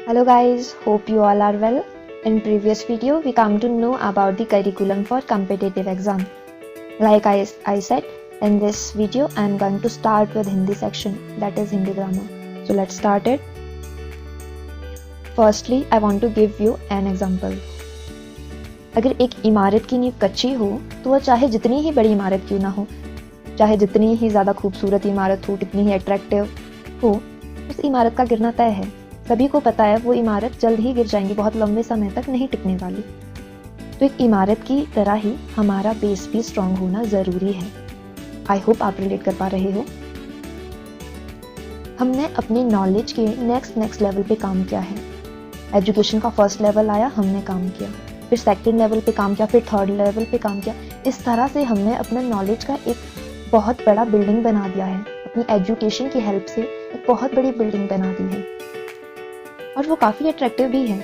Hello guys, hope you all are well. In previous video, we come to know about the curriculum for competitive exam. Like I said, in this video, I am going to start with Hindi section, that is Hindi grammar. So let's start it. Firstly, I want to give you an example. अगर एक इमारत की नींव कच्ची हो तो वह चाहे जितनी ही बड़ी इमारत क्यों ना हो, चाहे जितनी ही ज़्यादा खूबसूरत इमारत हो, कितनी ही अट्रैक्टिव हो, उस इमारत का गिरना तय है। सभी को पता है वो इमारत जल्द ही गिर जाएंगी, बहुत लंबे समय तक नहीं टिकने वाली। तो एक इमारत की तरह ही हमारा बेस भी स्ट्रांग होना ज़रूरी है। आई होप आप रिलेट कर पा रहे हो। हमने अपने नॉलेज के नेक्स्ट लेवल पे काम किया है। एजुकेशन का फर्स्ट लेवल आया, हमने काम किया, फिर सेकंड लेवल पे काम किया, फिर थर्ड लेवल पे काम किया। इस तरह से हमने अपने नॉलेज का एक बहुत बड़ा बिल्डिंग बना दिया है। अपनी एजुकेशन की हेल्प से एक बहुत बड़ी बिल्डिंग बना दी है और वो काफ़ी अट्रैक्टिव भी है।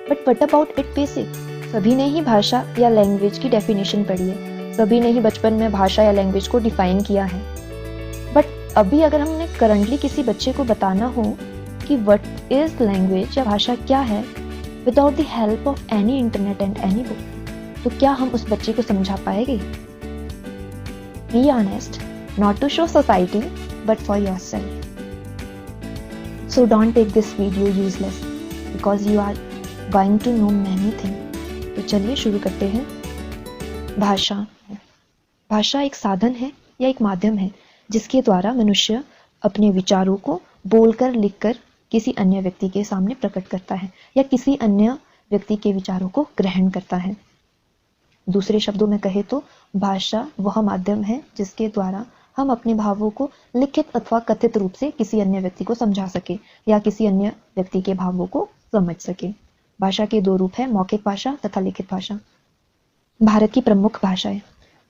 But what about it basic? सभी ने ही भाषा या लैंग्वेज की डेफिनेशन पढ़ी है, सभी ने ही बचपन में भाषा या लैंग्वेज को डिफाइन किया है। बट अभी अगर हमने करंटली किसी बच्चे को बताना हो कि व्हाट इज लैंग्वेज या भाषा क्या है, without the help of any internet and any book, तो क्या हम उस बच्चे को समझा पाएंगे? Be honest, not to show society but for yourself. So don't take this video useless because you are going to know many things. तो चलिए शुरू करते हैं। भाषा एक साधन है या एक माध्यम है जिसके द्वारा मनुष्य अपने विचारों को बोलकर लिखकर किसी अन्य व्यक्ति के सामने प्रकट करता है या किसी अन्य व्यक्ति के विचारों को ग्रहण करता है। दूसरे शब्दों में कहे तो भाषा वह माध्यम है जिसके द्वारा हम अपने भावों को लिखित अथवा कथित रूप से किसी अन्य व्यक्ति को समझा सके या किसी अन्य व्यक्ति के भावों को समझ सके। भाषा के दो रूप हैं, मौखिक भाषा तथा लिखित भाषा। भारत की प्रमुख भाषाएं।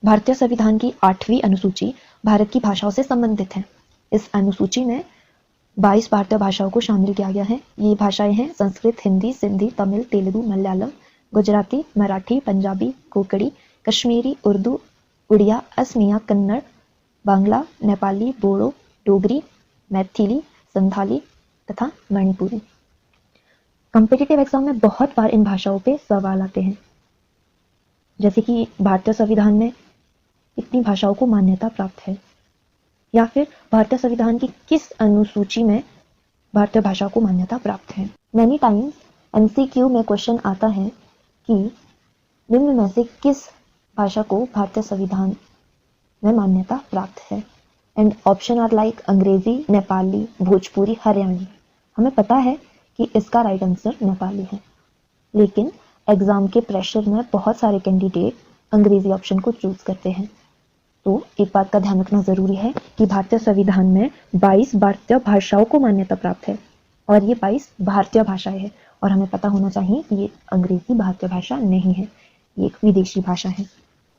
भारतीय संविधान की 8वीं अनुसूची भारत की भाषाओं से संबंधित है। इस अनुसूची में 22 भारतीय भाषाओं को शामिल किया गया है। ये भाषाएं हैं संस्कृत, हिंदी, सिंधी, तमिल, तेलुगु, मलयालम, गुजराती, मराठी, पंजाबी, कोंकणी, कश्मीरी, उर्दू, उड़िया, असमिया, कन्नड़, बांग्ला, नेपाली, बोडो, डोगरी, मैथिली, संथाली तथा मणिपुरी। कॉम्पिटिटिव एग्जाम में बहुत बार इन भाषाओं पे सवाल आते हैं, जैसे कि भारतीय संविधान में कितनी भाषाओं को मान्यता प्राप्त है, या फिर भारतीय संविधान की किस अनुसूची में भारतीय भाषा को मान्यता प्राप्त है। मैनी टाइम्स एमसीक्यू में क्वेश्चन आता है कि निम्न में से किस भाषा को भारतीय संविधान में मान्यता प्राप्त है, एंड ऑप्शन आर लाइक अंग्रेजी, नेपाली, भोजपुरी, हरियाणवी। हमें पता है कि इसका राइट आंसर नेपाली है, लेकिन एग्जाम के प्रेशर में बहुत सारे कैंडिडेट अंग्रेजी ऑप्शन को चूज करते हैं। तो एक बात का ध्यान रखना जरूरी है कि भारतीय संविधान में 22 भारतीय भाषाओं को मान्यता प्राप्त है और ये 22 भारतीय भाषाएं हैं, और हमें पता होना चाहिए कि ये अंग्रेजी भारतीय भाषा नहीं है, ये एक विदेशी भाषा है।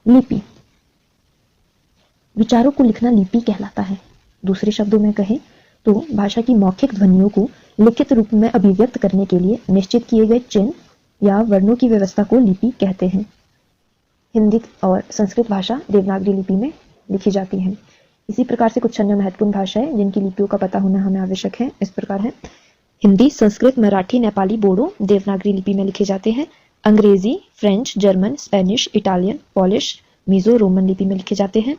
लिपि। विचारों को लिखना लिपि कहलाता है। दूसरे शब्दों में कहें तो भाषा की मौखिक ध्वनियों को लिखित रूप में अभिव्यक्त करने के लिए निश्चित किए गए चिन्ह या वर्णों की व्यवस्था को लिपि कहते हैं। हिंदी और संस्कृत भाषा देवनागरी लिपि में लिखी जाती है। इसी प्रकार से कुछ अन्य महत्वपूर्ण भाषाएं जिनकी लिपियों का पता होना हमें आवश्यक है, इस प्रकार है। हिंदी, संस्कृत, मराठी, नेपाली, बोडो देवनागरी लिपि में लिखे जाते हैं। अंग्रेजी, French, German, Spanish, Italian, polish, Mizo Roman लिपि में लिखे जाते हैं।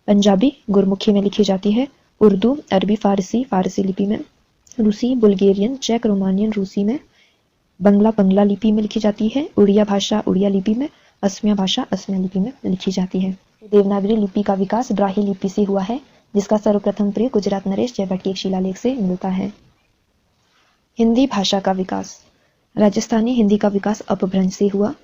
पंजाबी गुरमुखी में लिखी जाती है। उर्दू, अरबी, फारसी लिपि में। रूसी, बुल्गेरियन, चेक, रोमानियन रूसी में। बंगला लिपि में लिखी जाती है। उड़िया भाषा उड़िया लिपि में। असमिया भाषा असमिया लिपि में लिखी जाती है। देवनागरी लिपि का विकास ब्राह्मी लिपि से हुआ है, जिसका सर्वप्रथम प्रयोग गुजरात नरेश जयभट्ट के एक शिलालेख से मिलता है। हिंदी भाषा का विकास। राजस्थानी हिंदी का विकास अपभ्रंश से हुआ।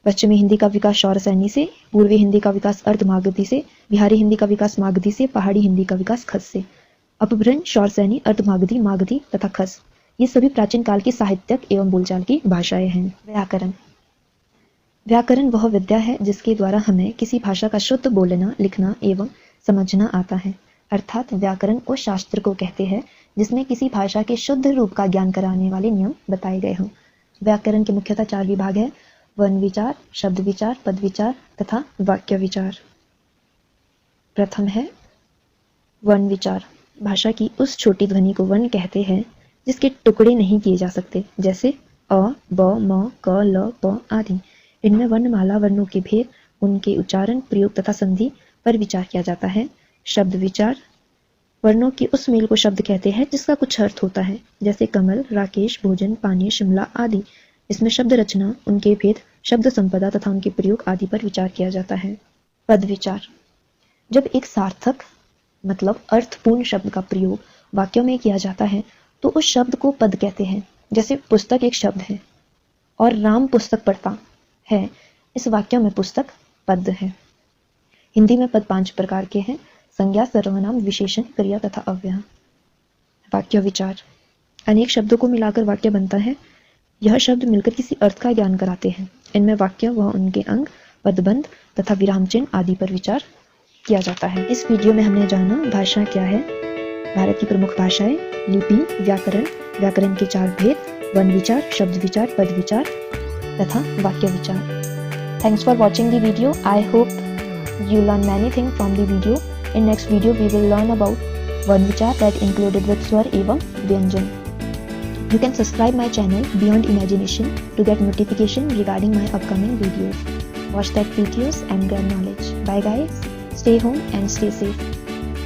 पश्चिमी हिंदी का विकास शौरसैनी से, पूर्वी हिंदी का विकास अर्धमागधी से, बिहारी हिंदी का विकास मागधी से, पहाड़ी हिंदी का विकास खस से। अपभ्रंश, शौरसैनी, अर्धमागधी, मागधी तथा खस, ये सभी प्राचीन काल की साहित्यक एवं बोलचाल की भाषाएं हैं। व्याकरण। व्याकरण वह विद्या है जिसके द्वारा हमें किसी भाषा का शुद्ध बोलना, लिखना एवं समझना आता है। अर्थात व्याकरण उस शास्त्र को कहते हैं जिसमें किसी भाषा के शुद्ध रूप का ज्ञान कराने वाले नियम बताए गए हों। व्याकरण के मुख्यतः 4 विभाग है: वर्ण विचार, शब्द विचार, पद विचार तथा वाक्य विचार। प्रथम है वर्ण विचार। भाषा की उस छोटी ध्वनि को वर्ण कहते हैं जिसके टुकड़े नहीं किए जा सकते, जैसे अ, ब, म, क, ल, प आदि। इनमें वर्णमाला वर्णों के भेद, उनके उच्चारण, प्रयोग तथा संधि पर विचार किया जाता है। शब्द विचार। वर्णों के उस मेल को शब्द कहते हैं जिसका कुछ अर्थ होता है, जैसे कमल, राकेश, भोजन, पानी, शिमला आदि। इसमें शब्द रचना, उनके भेद, शब्द संपदा तथा उनके प्रयोग आदि पर विचार किया जाता है। पद विचार। जब एक सार्थक मतलब अर्थपूर्ण शब्द का प्रयोग वाक्यों में किया जाता है तो उस शब्द को पद कहते हैं। जैसे पुस्तक एक शब्द है और राम पुस्तक पढ़ता है, इस वाक्य में पुस्तक पद है। हिंदी में पद 5 प्रकार के हैं: संज्ञा, सर्वनाम, विशेषण, क्रिया तथा अव्यय। वाक्य विचार। अनेक शब्दों को मिलाकर वाक्य बनता है। यह शब्द मिलकर किसी अर्थ का ज्ञान कराते हैं। इनमें वाक्य व उनके अंग, पदबंध तथा विराम चिन्ह आदि पर विचार किया जाता है। इस वीडियो में हमने जाना भाषा क्या है, भारत की प्रमुख भाषाएं, लिपि, व्याकरण, व्याकरण के 4 भेद, वर्ण विचार, शब्द विचार, पद विचार तथा वाक्य विचार। Thanks for watching the video. I hope you learn many things from the video. In next video we will learn about वर्ण विचार that included with स्वर एवं व्यंजन. You can subscribe my channel Beyond Imagination to get notification regarding my upcoming videos. Watch that videos and grab knowledge. Bye guys. Stay home and stay safe.